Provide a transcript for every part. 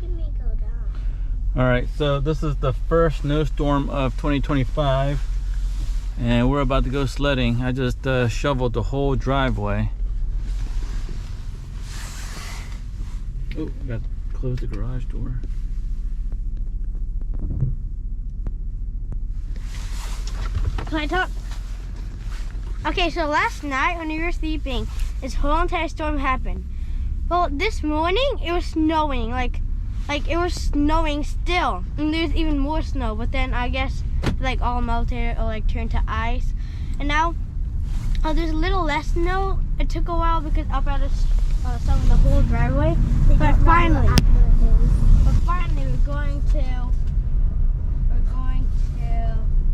making me go down. All right, so this is the first snowstorm of 2025, and we're about to go sledding. I just shoveled the whole driveway. Oh, I got to close the garage door. Can I talk? Okay, so last night when we were sleeping, this whole entire storm happened. Well, this morning it was snowing, like it was snowing still, and there's even more snow. But then I guess like all melted or like turned to ice, and now there's a little less snow. It took a while because up out of some of the whole driveway, but finally we're going to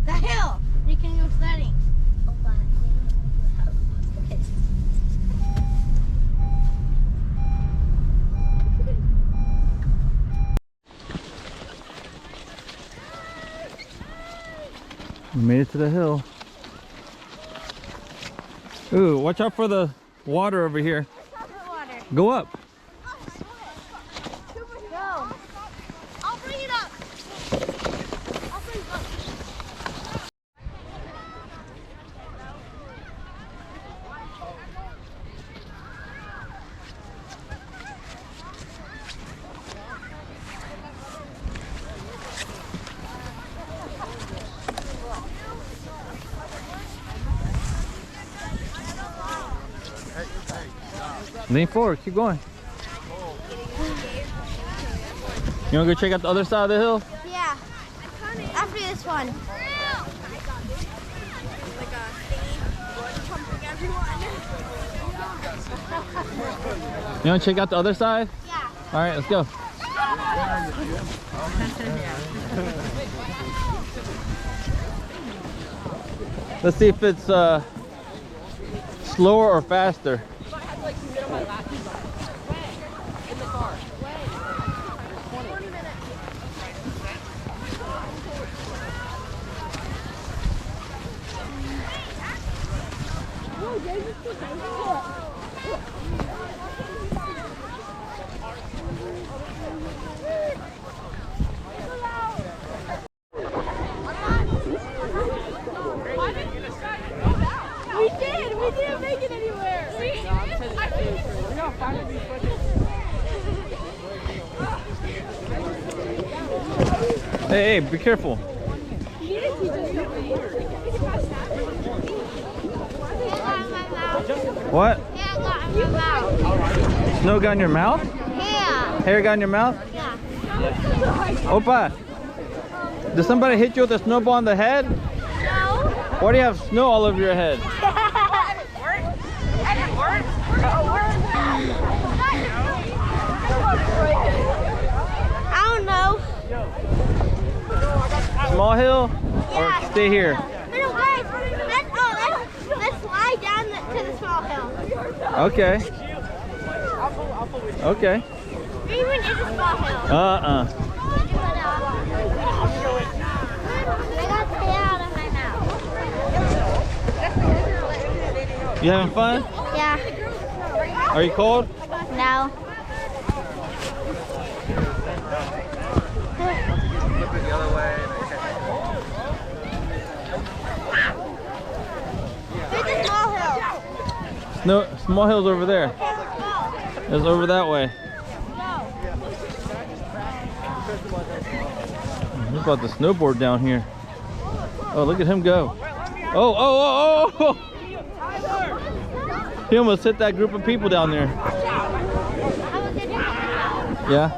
the hill. We can go sledding. We made it to the hill. Ooh, watch out for the water over here. Water. Go up. Go. I'll bring it up. I'll bring it up. Lean forward, keep going. You wanna go check out the other side of the hill? Yeah. After this one. You wanna check out the other side? Yeah. All right, let's go. Let's see if it's slower or faster. We didn't make it anywhere. Hey, be careful. What? Snow got in your mouth? Yeah. Hair got in your mouth? Yeah. Opa, did somebody hit you with a snowball on the head? No. Why do you have snow all over your head? I don't know. Small hill or Yeah. stay here? No, guys, let's slide down to the small hill. Okay. Okay. Even in the small hill. I got the hair out of my mouth. You having fun? Yeah. Are you cold? No. Flip it the other way. Here's the small hill. No, small hill's over there. It's over that way. What about the snowboard down here? Oh, look at him go. Oh, oh, oh, oh! He almost hit that group of people down there. Yeah.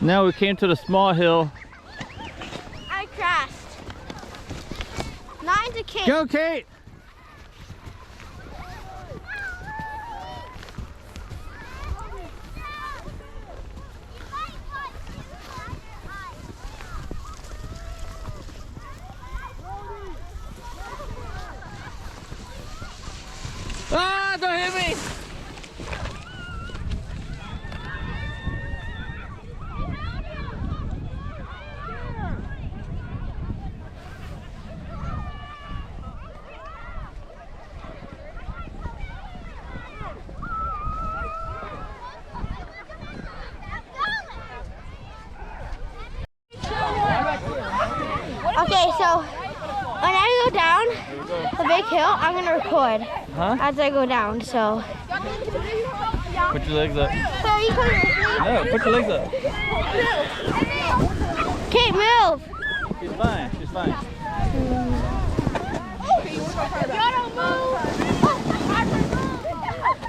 Now we came to the small hill. I crashed. Not into Kate. Go, Kate! Ah, don't hit me! so when I go down the big hill, I'm gonna record as I go down. So Put your legs up. so you come with me. No, put your legs up. Kate, move. She's fine. She's fine.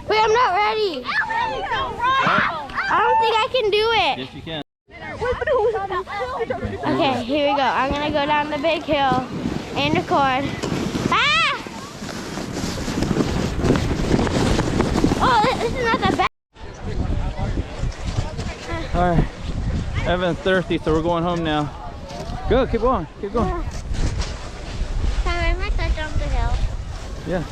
Wait, I'm not ready. I don't think I can do it. Yes, you can. Okay, here we go. I'm gonna go down the big hill and record. Ah! Oh, this is not that bad. All right. Evan's thirsty, so we're going home now. Go, keep going. Keep going. Sorry, I might have jumped the hill. Yeah.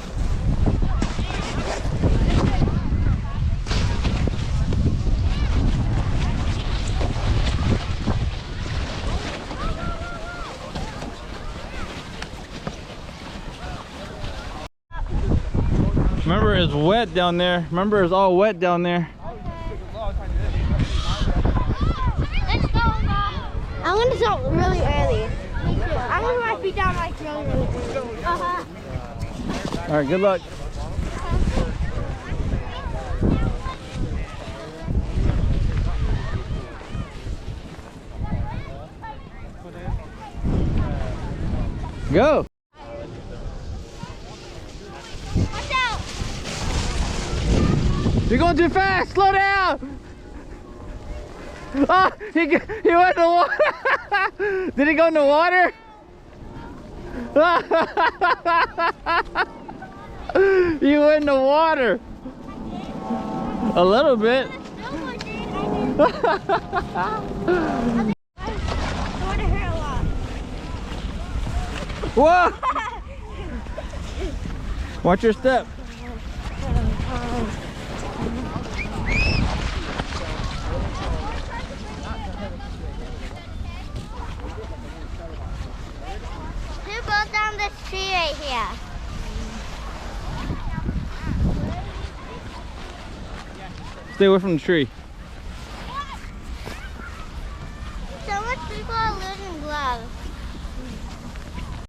Remember, it's wet down there. Remember, it's all wet down there. Let's go, Mom. I'm gonna start really early. Me too. I'm gonna put my feet down like really early. All right, good luck. Go. Watch out! You're going too fast. Slow down. Oh, he went in the water. Did he go in the water? You went in the water. A little bit. Whoa! Watch your step. Who goes down this tree right here? Stay away from the tree.